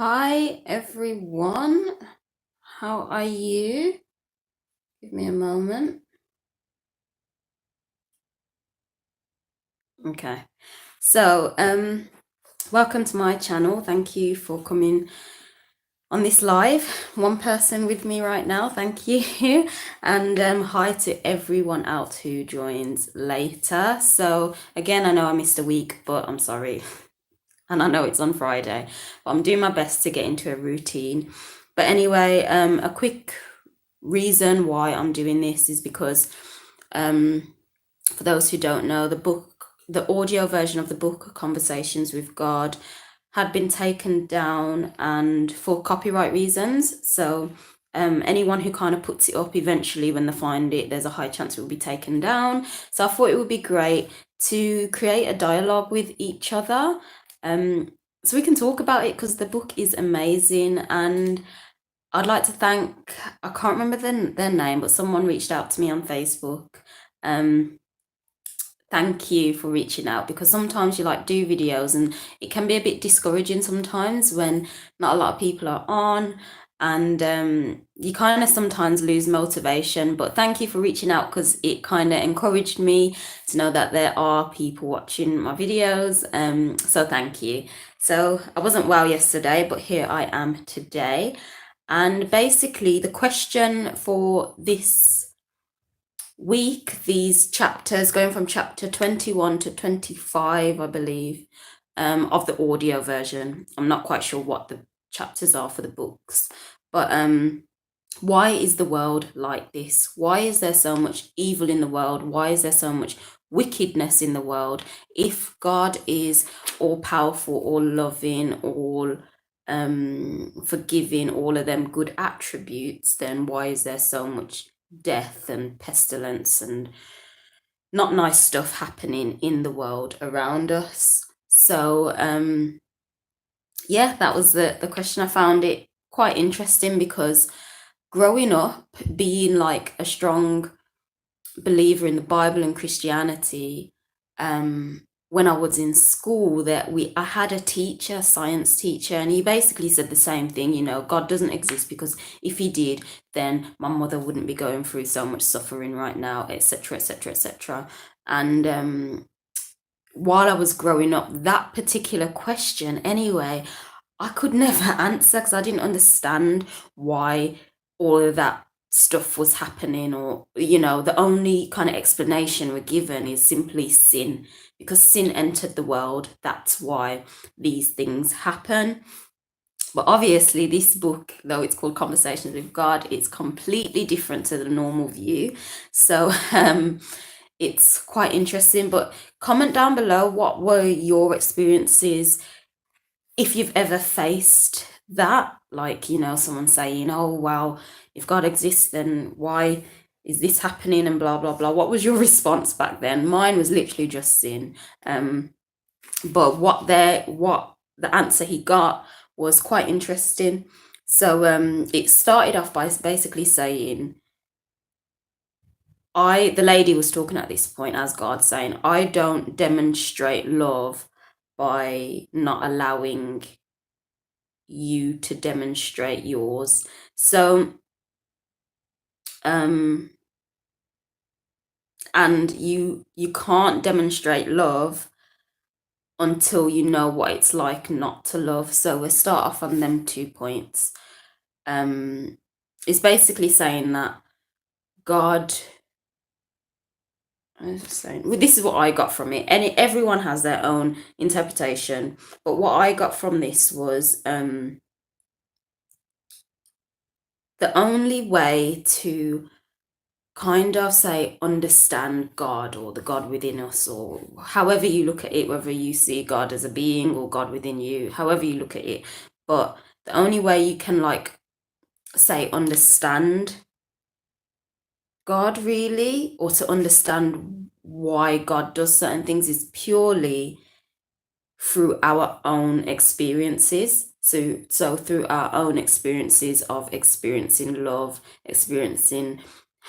Hi everyone, how are you? Give me a moment. Okay, so welcome to my channel. Thank you for coming on this live. One person with me right now, thank you. And hi to everyone else who joins later. So again, I know I missed a week, but I'm sorry. And I know it's on Friday, but I'm doing my best to get into a routine. But anyway, a quick reason why I'm doing this is because for those who don't know, the audio version of the book Conversations with God had been taken down and for copyright reasons. So anyone who kind of puts it up eventually, when they find it, there's a high chance it will be taken down. So I thought it would be great to create a dialogue with each other, so we can talk about it, because the book is amazing. And I'd like to thank, I can't remember their name, but someone reached out to me on Facebook. Thank you for reaching out, because sometimes you do videos and it can be a bit discouraging sometimes when not a lot of people are on, and you kind of sometimes lose motivation. But thank you for reaching out, because it kind of encouraged me to know that there are people watching my videos. So thank you. So I wasn't well yesterday, but here I am today. And basically the question for this week, these chapters going from chapter 21 to 25, I believe, of the audio version. I'm not quite sure what the chapters are for the books, but why is the world like this? Why is there so much evil in the world? Why is there so much wickedness in the world? If God is all powerful, all loving, all forgiving, all of them good attributes, then why is there so much death and pestilence and not nice stuff happening in the world around us? So yeah, that was the question. I found it quite interesting, because growing up being like a strong believer in the Bible and Christianity, when I was in school, I had a teacher, a science teacher, and he basically said the same thing. God doesn't exist, because if he did, then my mother wouldn't be going through so much suffering right now, etc., etc., etc. And while I was growing up, that particular question anyway, I could never answer, because I didn't understand why all of that stuff was happening. Or the only kind of explanation we're given is simply sin, because sin entered the world. That's why these things happen. But obviously this book, though it's called Conversations with God, it's completely different to the normal view. So it's quite interesting. But comment down below, what were your experiences, if you've ever faced that, someone saying, oh well, if God exists, then why is this happening, and blah blah blah. What was your response back then? Mine was literally just sin. But what the answer he got was quite interesting. So it started off by basically saying, the lady was talking at this point as God, saying, I don't demonstrate love by not allowing you to demonstrate yours. So and you can't demonstrate love until you know what it's like not to love. So we'll start off on them 2 points. It's basically saying that God, I was saying, well, this is what I got from it, and everyone has their own interpretation, but what I got from this was the only way to kind of say understand God, or the God within us, or however you look at it, whether you see God as a being or God within you, however you look at it. But the only way you can say understand God really, or to understand why God does certain things, is purely through our own experiences. So through our own experiences of experiencing love, experiencing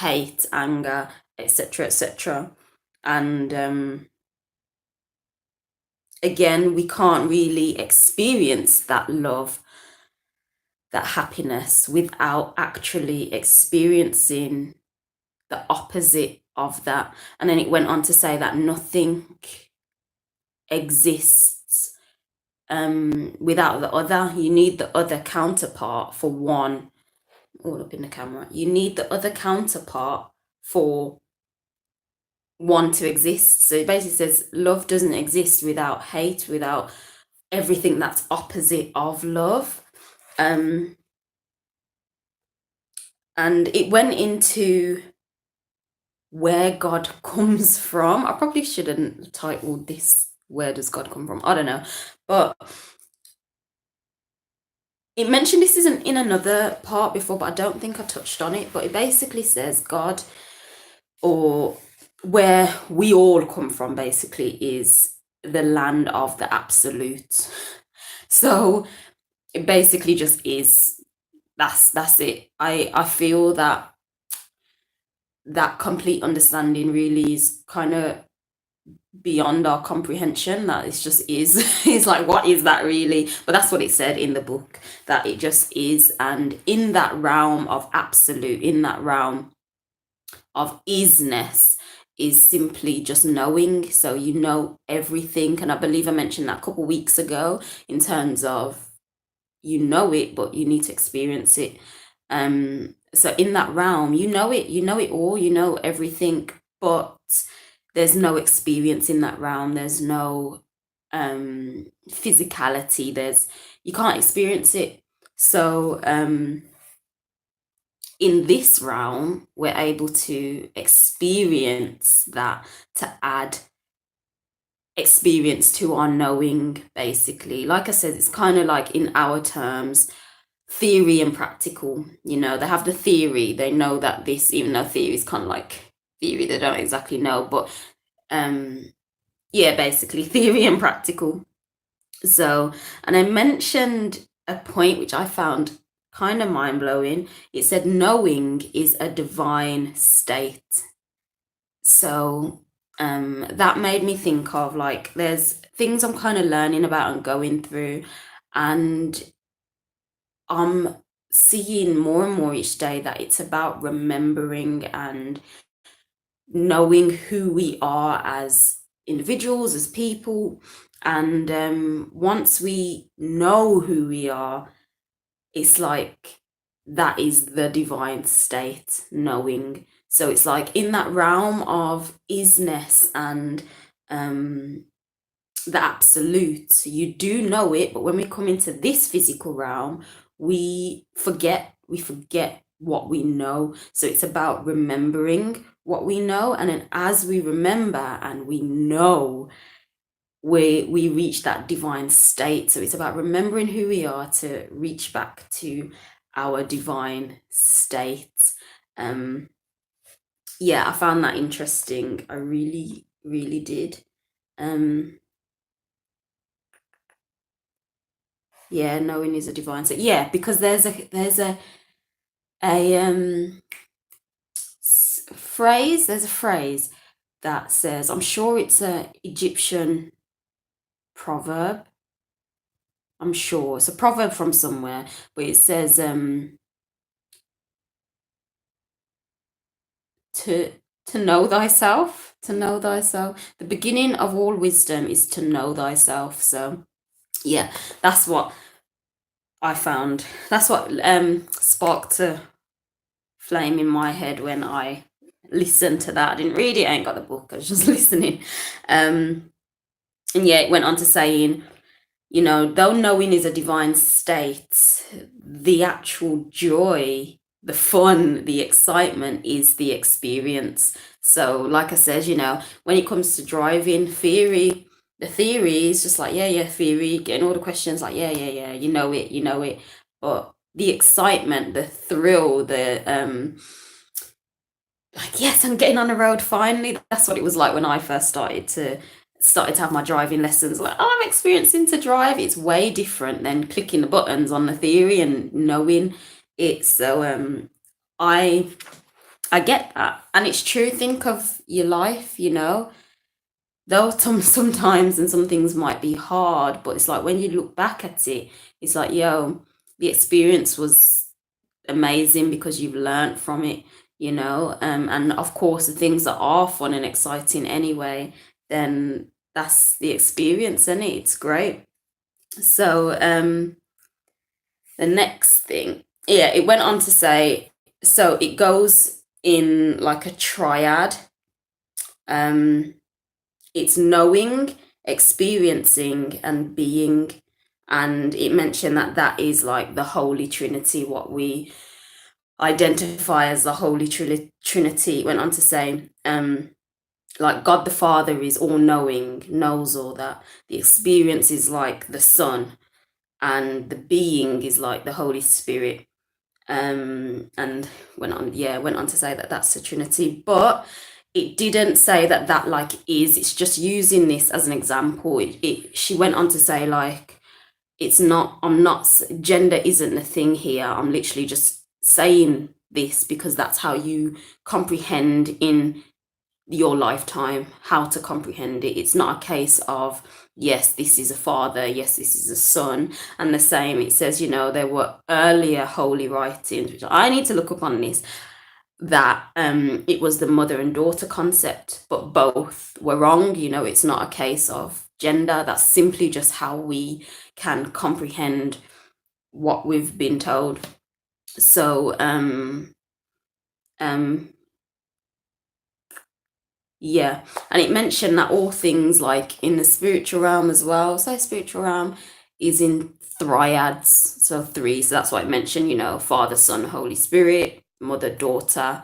hate, anger, etc., etc. And again, we can't really experience that love that happiness without actually experiencing the opposite of that. And then it went on to say that nothing exists without the other. You need the other counterpart for one. All up in the camera. You need the other counterpart for one to exist. So it basically says love doesn't exist without hate, without everything that's opposite of love. And it went into where God comes from. I probably shouldn't title this "Where Does God Come From?" I don't know, but it mentioned this isn't in another part before, but I don't think I touched on it. But it basically says God, or where we all come from, basically is the land of the absolute. So it basically just is. That's it. I feel that complete understanding really is kind of beyond our comprehension. That it just is. It's like, what is that really? But that's what it said in the book, that it just is. And in that realm of absolute, in that realm of isness, is simply just knowing. So you know everything. And I believe I mentioned that a couple weeks ago, in terms of you know it, but you need to experience it. So in that realm, you know it all, you know everything, but there's no experience in that realm. There's no physicality. You can't experience it. So in this realm, we're able to experience that, to add experience to our knowing, basically. Like I said, it's kind of like, in our terms, theory and practical. You know, they have the theory, they know that this, even though theory is kind of like theory, they don't exactly know, but yeah, basically theory and practical. So, and I mentioned a point which I found kind of mind-blowing. It said knowing is a divine state. So that made me think of, like, there's things I'm kind of learning about and going through, and I'm seeing more and more each day that it's about remembering and knowing who we are as individuals, as people. And once we know who we are, it's like that is the divine state, knowing. So it's like in that realm of isness and the absolute, you do know it, but when we come into this physical realm, we forget what we know. So it's about remembering what we know, and then as we remember and we know, we reach that divine state. So it's about remembering who we are to reach back to our divine state. Yeah, I found that interesting. I really, really did. Yeah, knowing is a divine state. Yeah, because there's a phrase. There's a phrase that says, I'm sure it's a Egyptian proverb. I'm sure it's a proverb from somewhere, but it says to know thyself, to know thyself. The beginning of all wisdom is to know thyself. So yeah, that's what I found. That's what sparked a flame in my head when I listened to that. I didn't read it, I ain't got the book, I was just listening. And yeah, it went on to saying, you know, though knowing is a divine state, the actual joy, the fun, the excitement is the experience. So, like I said, you know, when it comes to driving, the theory is just like, yeah, theory, getting all the questions, like, yeah, you know it. But the excitement, the thrill, like, yes, I'm getting on the road finally. That's what it was like when I first started to have my driving lessons. Like, oh, I'm experiencing to drive. It's way different than clicking the buttons on the theory and knowing it. So I get that, and it's true. Think of your life, you know. Though sometimes and some things might be hard, but it's like when you look back at it, it's like, yo, the experience was amazing because you've learned from it, you know. And of course, the things that are fun and exciting anyway, then that's the experience, and it's great. So the next thing, yeah, it went on to say, so it goes in like a triad. It's knowing, experiencing, and being. And it mentioned that that is like the Holy Trinity, what we identify as the Holy Trinity. It went on to say, like God the Father is all knowing, knows all that. The experience is like the Son, and the being is like the Holy Spirit. And went on to say that that's the Trinity, but it didn't say that that like is. It's just using this as an example. She went on to say like, it's not. I'm not. Gender isn't the thing here. I'm literally just saying this because that's how you comprehend in your lifetime how to comprehend it. It's not a case of, yes, this is a father, yes, this is a son. And the same, it says, you know, there were earlier holy writings, which I need to look up on this, that it was the mother and daughter concept, but both were wrong. You know, it's not a case of gender. That's simply just how we can comprehend what we've been told. So yeah, and it mentioned that all things like in the spiritual realm as well, so spiritual realm is in triads, so three. So that's why it mentioned, you know, Father, Son, Holy Spirit, Mother, Daughter,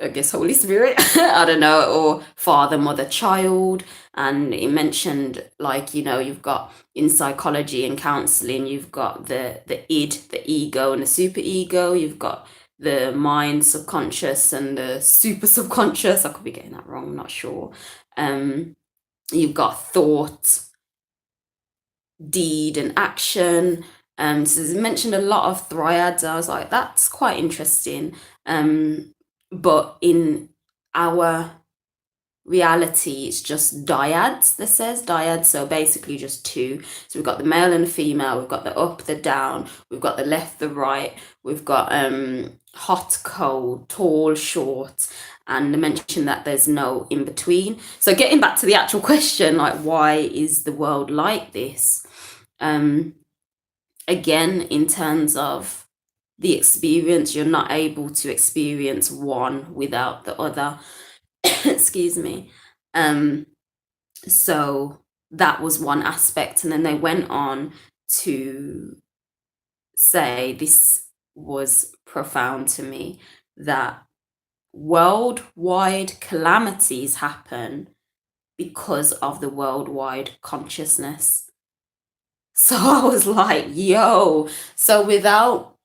I guess Holy Spirit, I don't know, or Father, Mother, Child. And it mentioned, like, you know, you've got in psychology and counseling, you've got the id, the ego, and the super ego. You've got the mind, subconscious, and the super subconscious. I could be getting that wrong, I'm not sure. You've got thought, deed, and action. So it's mentioned a lot of triads. I was like, that's quite interesting. But in our reality, it's just dyads. That says dyads, so basically just two. So we've got the male and the female. We've got the up, the down. We've got the left, the right. We've got hot, cold, tall, short, and they mention that there's no in between. So getting back to the actual question, like, why is the world like this? Again, in terms of the experience, you're not able to experience one without the other. Excuse me. So that was one aspect. And then they went on to say, this was profound to me, that worldwide calamities happen because of the worldwide consciousness. So I was like, yo, so without,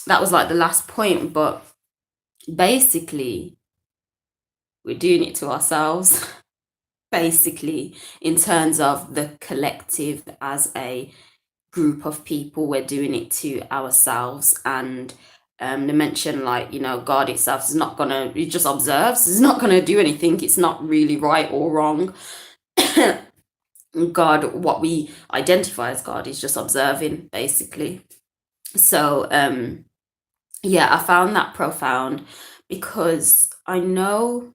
that was like the last point, but basically, we're doing it to ourselves, basically, in terms of the collective as a group of people, we're doing it to ourselves. And they mention, like, you know, God itself is not gonna, it just observes, it's not gonna do anything, it's not really right or wrong. God, what we identify as God, is just observing, basically. So yeah, I found that profound because I know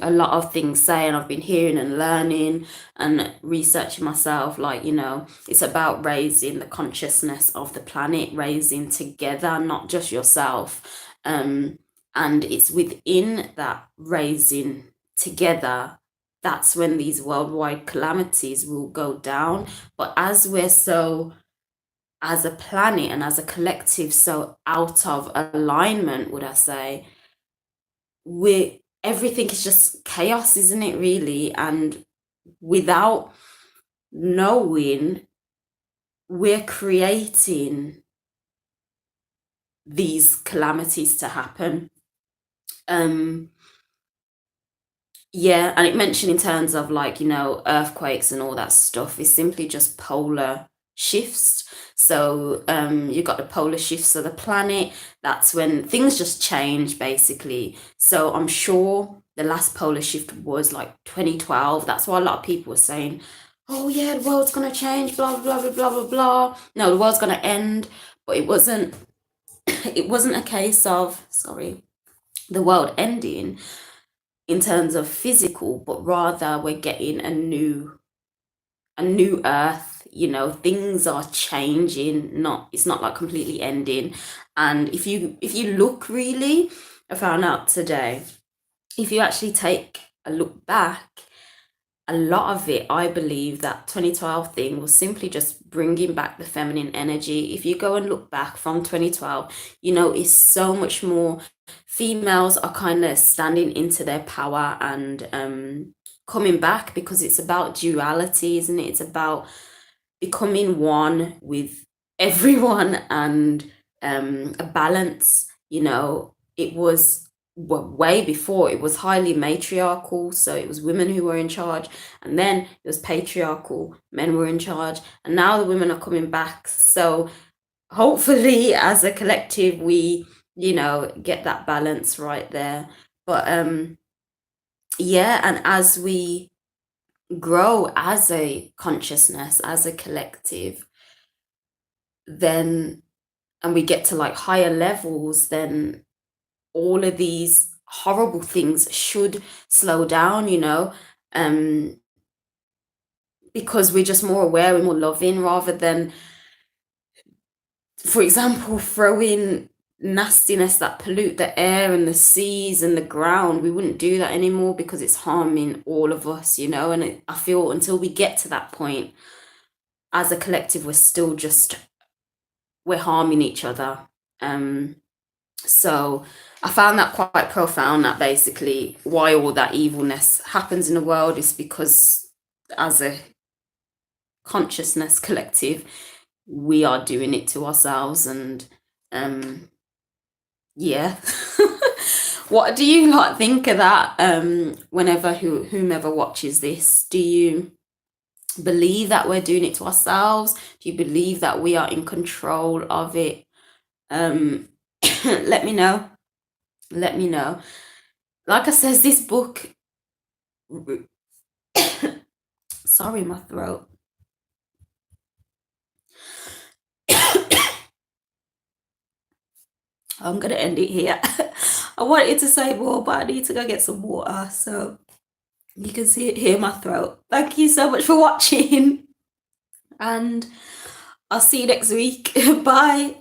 a lot of things say, and I've been hearing and learning and researching myself, like, you know, it's about raising the consciousness of the planet, raising together, not just yourself. And it's within that raising together, that's when these worldwide calamities will go down. But as we're so, as a planet and as a collective, so out of alignment, would I say, everything is just chaos, isn't it, really? And without knowing, we're creating these calamities to happen. Yeah, and it mentioned in terms of, like, you know, earthquakes and all that stuff is simply just polar shifts. So you've got the polar shifts of the planet. That's when things just change, basically. So I'm sure the last polar shift was like 2012. That's why a lot of people were saying, oh yeah, the world's gonna change, blah blah blah blah blah blah. No, the world's gonna end. But it wasn't. It wasn't a case of, sorry, the world ending in terms of physical, but rather we're getting a new earth. You know, things are changing. Not It's not like completely ending. And if you look really, I found out today, if you actually take a look back, a lot of it, I believe that 2012 thing was simply just bringing back the feminine energy. If you go and look back from 2012, you know, it's so much more. Females are kind of standing into their power and coming back, because it's about duality, isn't it? It's about becoming one with everyone and a balance. You know, it was, well, way before, it was highly matriarchal, so it was women who were in charge, and then it was patriarchal, men were in charge, and now the women are coming back. So hopefully as a collective we, you know, get that balance right there. But yeah, and as we grow as a consciousness, as a collective, then, and we get to like higher levels, then all of these horrible things should slow down, you know, um, because we're just more aware, we're more loving, rather than, for example, throwing nastiness that pollute the air and the seas and the ground. We wouldn't do that anymore because it's harming all of us, you know. And I feel until we get to that point, as a collective, we're harming each other. So I found that quite profound, that basically why all that evilness happens in the world is because as a consciousness collective, we are doing it to ourselves. And yeah. What do you like think of that? Whenever whomever watches this, do you believe that we're doing it to ourselves? Do you believe that we are in control of it? Let me know. Let me know. Like I says, this book. Sorry, my throat. I'm gonna end it here. I wanted to say more, but I need to go get some water, so you can hear my throat. Thank you so much for watching, and I'll see you next week. Bye.